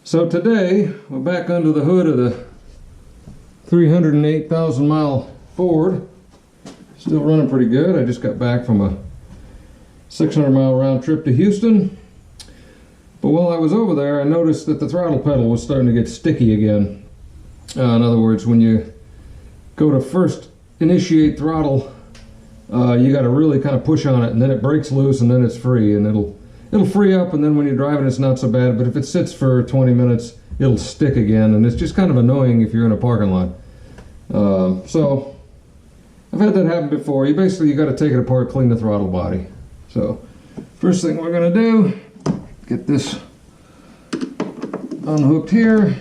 So today we're back under the hood of the 308,000 mile Ford. Still running pretty good. I just got back from a 600 mile round trip to Houston. But while I was over there, I noticed that the throttle pedal was starting to get sticky again. In other words, when you go to first initiate throttle, you got to really kind of push on it, and then it breaks loose, and then it's free, and it'll free up, and then when you're driving it's not so bad, but if it sits for 20 minutes it'll stick again, and it's just kind of annoying if you're in a parking lot. So I've had that happen before. You got to take it apart, clean the throttle body. So first thing we're going to do, get this unhooked here.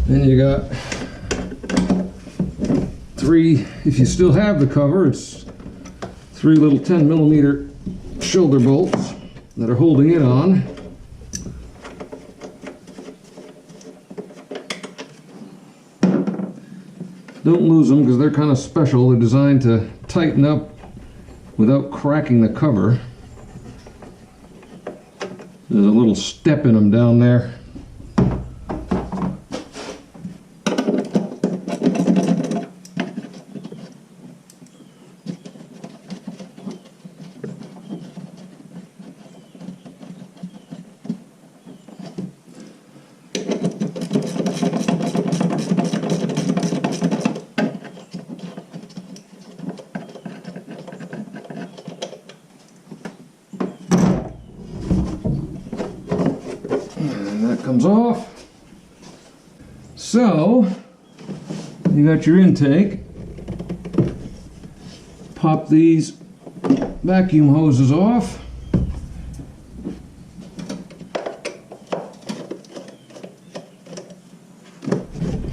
Then you got three, if you still have the cover, it's three little 10mm shoulder bolts that are holding it on. Don't lose them because they're kind of special. They're designed to tighten up without cracking the cover. There's a little step in them down there. Comes off. So you got your intake. Pop these vacuum hoses off.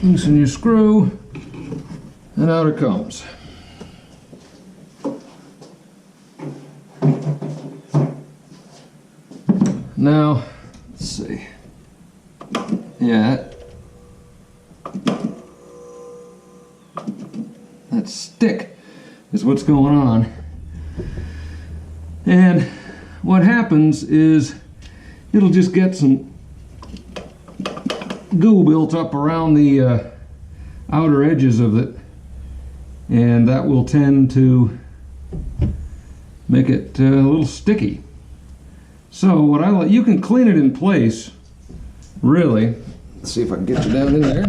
Loosen your screw, and out it comes. Now, let's see. Yeah, that stick is what's going on. And what happens is it'll just get some goo built up around the outer edges of it, and that will tend to make it a little sticky. So you can clean it in place, really. Let's see if I can get you down in there.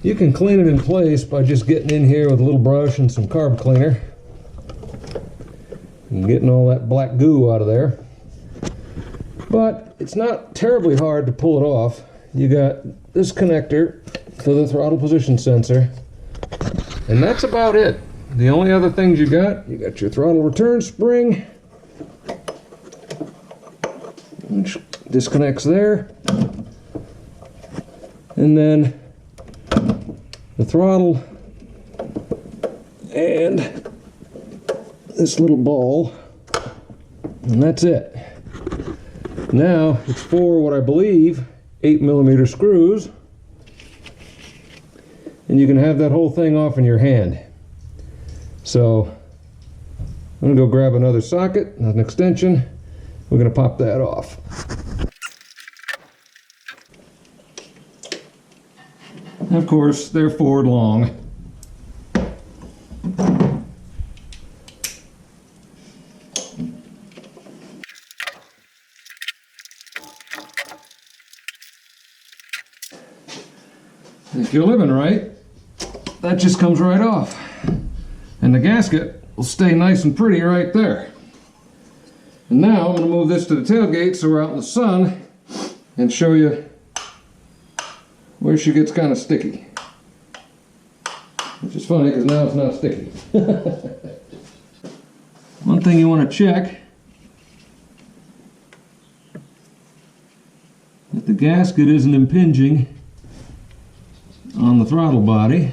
You can clean it in place by just getting in here with a little brush and some carb cleaner and getting all that black goo out of there. But it's not terribly hard to pull it off. You got this connector for the throttle position sensor, and that's about it. The only other things you got your throttle return spring, which disconnects there, and then the throttle and this little ball, and that's it. Now it's for what I believe 8mm screws, and you can have that whole thing off in your hand. So I'm gonna go grab another socket, an extension. We're going to pop that off. And of course, they're forward long. If you're living right, that just comes right off. And the gasket will stay nice and pretty right there. And now I'm going to move this to the tailgate so we're out in the sun and show you where she gets kind of sticky. Which is funny because now it's not sticky. One thing you want to check, that the gasket isn't impinging on the throttle body.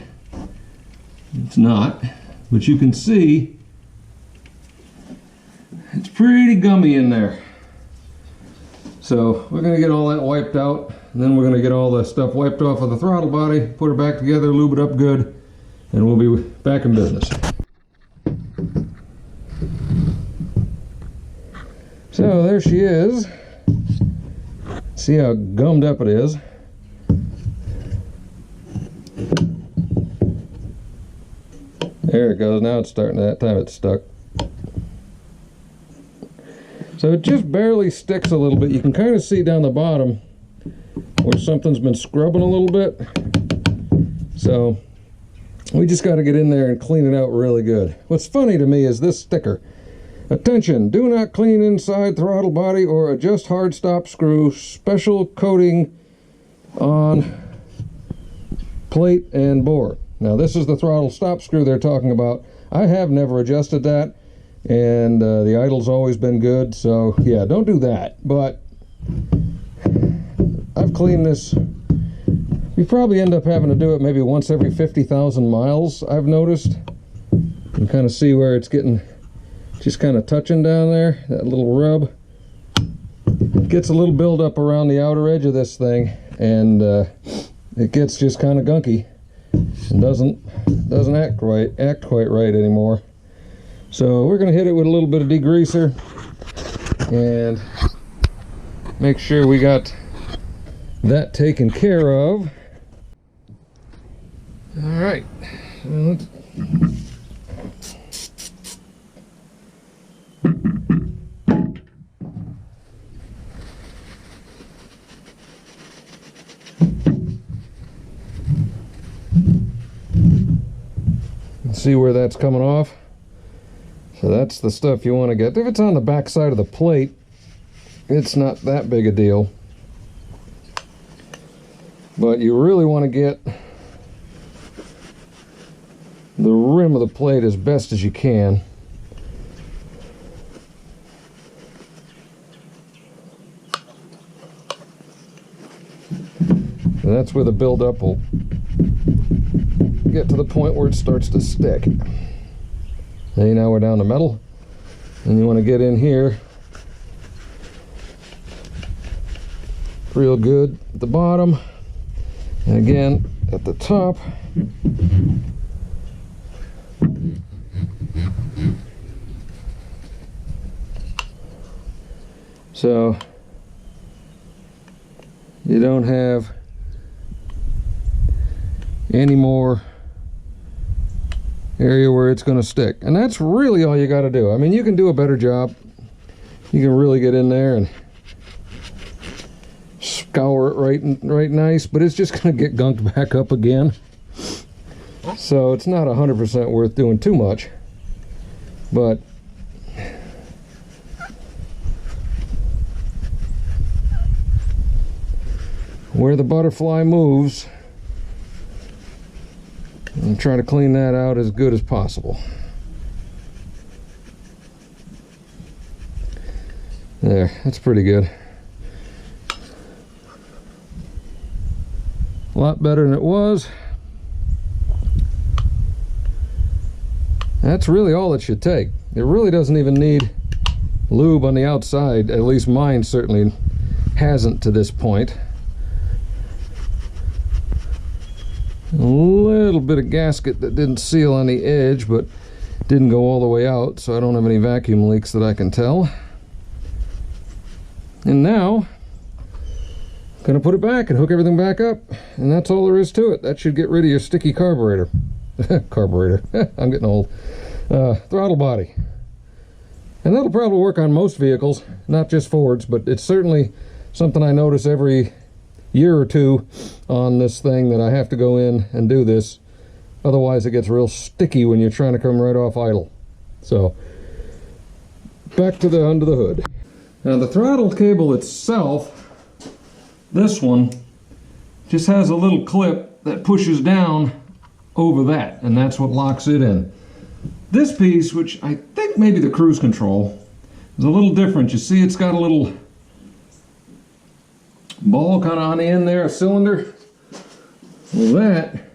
It's not, but you can see it's pretty gummy in there. So we're going to get all that wiped out, and then we're going to get all the stuff wiped off of the throttle body, put it back together, lube it up good, and we'll be back in business. So there she is. See how gummed up it is. There it goes. Now it's starting. That time it's stuck. So it just barely sticks a little bit. You can kind of see down the bottom where something's been scrubbing a little bit. So we just got to get in there and clean it out really good. What's funny to me is this sticker. Attention, do not clean inside throttle body or adjust hard stop screw. Special coating on plate and bore. Now this is the throttle stop screw they're talking about. I have never adjusted that, and the idle's always been good, so yeah, don't do that. But I've cleaned this. You probably end up having to do it maybe once every 50,000 miles, I've noticed. You can kind of see where it's getting just kind of touching down there, that little rub. It gets a little buildup around the outer edge of this thing, and it gets just kind of gunky and doesn't act quite right anymore. So we're going to hit it with a little bit of degreaser and make sure we got that taken care of. All right. See where that's coming off. So that's the stuff you want to get. If it's on the back side of the plate, it's not that big a deal. But you really want to get the rim of the plate as best as you can. And that's where the buildup will get to the point where it starts to stick. See, now we're down to metal, and you want to get in here real good at the bottom, and again at the top. So you don't have any more area where it's going to stick, and that's really all you got to do. I mean, you can do a better job. You can really get in there and scour it right nice, but it's just going to get gunked back up again. So it's not 100% worth doing too much, but where the butterfly moves, and try to clean that out as good as possible. There, that's pretty good. A lot better than it was. That's really all it should take. It really doesn't even need lube on the outside. At least mine certainly hasn't to this point. A little bit of gasket that didn't seal on the edge, but didn't go all the way out, so I don't have any vacuum leaks that I can tell. And now I'm gonna put it back and hook everything back up, and that's all there is to it. That should get rid of your sticky carburetor. Carburetor. I'm getting old. Throttle body. And that'll probably work on most vehicles, not just Fords, but it's certainly something I notice every year or two on this thing, that I have to go in and do this. Otherwise it gets real sticky when you're trying to come right off idle. So back to the under the hood. Now the throttle cable itself, this one just has a little clip that pushes down over that, and that's what locks it in. This piece, which I think maybe the cruise control, is a little different. You see it's got a little ball kind of on the end there, a cylinder. Well, that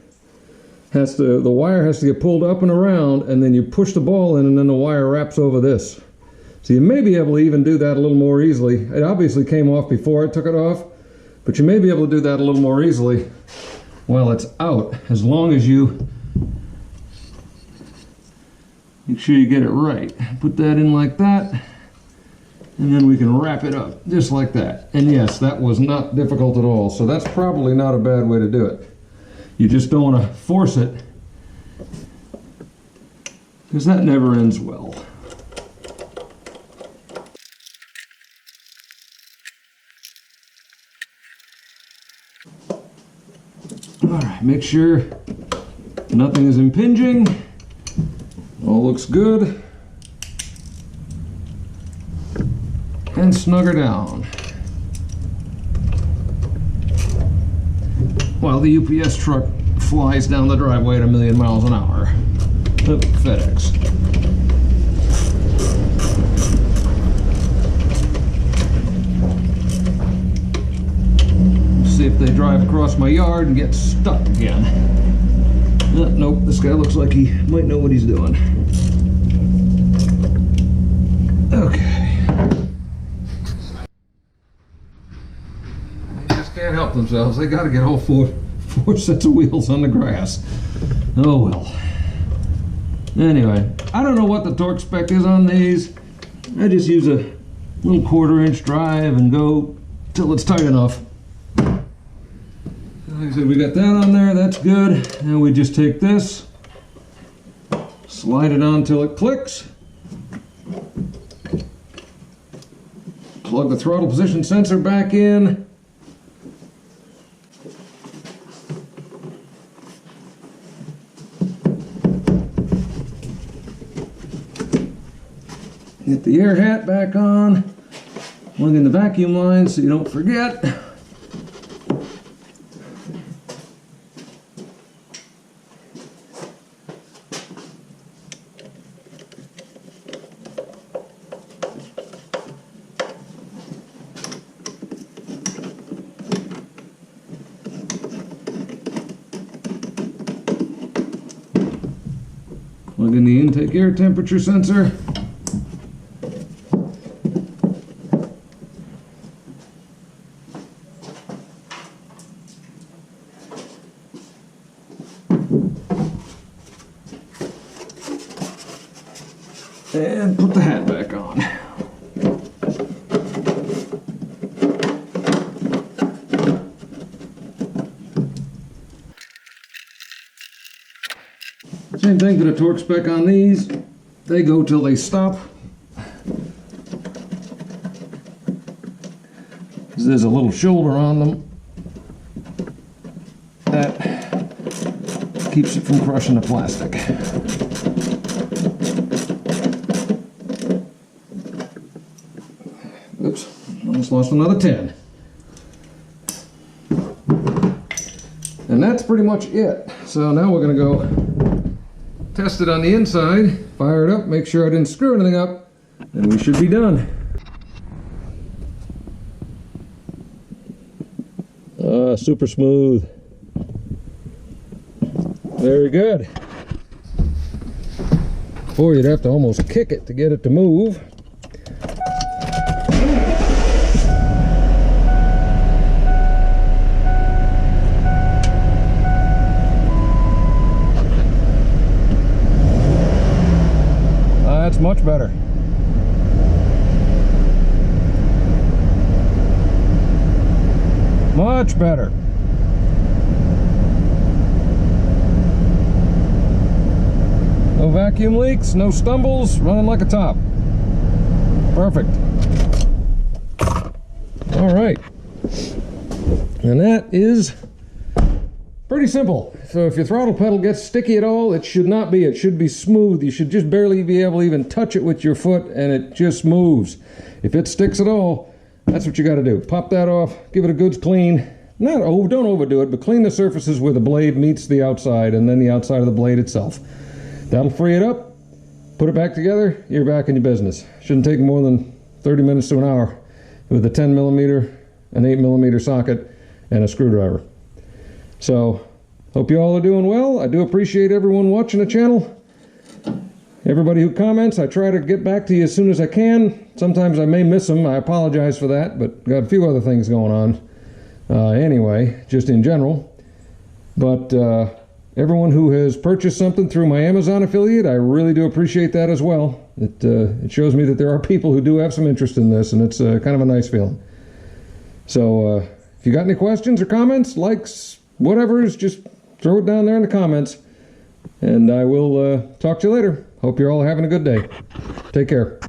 has to, the wire has to get pulled up and around, and then you push the ball in, and then the wire wraps over this. So you may be able to even do that a little more easily. It obviously came off before I took it off, but you may be able to do that a little more easily while it's out, as long as you make sure you get it right. Put that in like that, and then we can wrap it up just like that. And yes, that was not difficult at all, so that's probably not a bad way to do it. You just don't want to force it, because that never ends well. Alright, make sure nothing is impinging. All looks good. And snug her down. While the UPS truck flies down the driveway at 1,000,000 miles an hour. Up FedEx. See if they drive across my yard and get stuck again. Nope, this guy looks like he might know what he's doing. Okay. They just can't help themselves. They gotta get all four sets of wheels on the grass. Oh well. Anyway, I don't know what the torque spec is on these. I just use a little 1/4" drive and go till it's tight enough. Like I said, we got that on there, that's good. And we just take this, slide it on till it clicks, plug the throttle position sensor back in, get the air hat back on, plug in the vacuum line so you don't forget. Plug in the intake air temperature sensor. And put the hat back on. Same thing for the torque spec on these. They go till they stop. There's a little shoulder on them that keeps it from crushing the plastic. Oops, almost lost another 10. And that's pretty much it. So now we're going to go test it on the inside, fire it up, make sure I didn't screw anything up, and we should be done. Super smooth. Very good. Boy, you'd have to almost kick it to get it to move. That's much better. Much better. No vacuum leaks, no stumbles, running like a top. Perfect. All right. And that is pretty simple. So if your throttle pedal gets sticky at all, it should not be. It should be smooth. You should just barely be able to even touch it with your foot and it just moves. If it sticks at all, that's what you got to do. Pop that off, give it a good clean. Don't overdo it, but clean the surfaces where the blade meets the outside and then the outside of the blade itself. That'll free it up. Put it back together, you're back in your business. Shouldn't take more than 30 minutes to an hour with a 10mm, an 8mm socket, and a screwdriver. So, hope you all are doing well. I do appreciate everyone watching the channel. Everybody who comments, I try to get back to you as soon as I can. Sometimes I may miss them. I apologize for that, but got a few other things going on. Anyway, just in general. But everyone who has purchased something through my Amazon affiliate, I really do appreciate that as well. It shows me that there are people who do have some interest in this, and it's kind of a nice feeling. So if you got any questions or comments, likes, whatever, just throw it down there in the comments. And I will talk to you later. Hope you're all having a good day. Take care.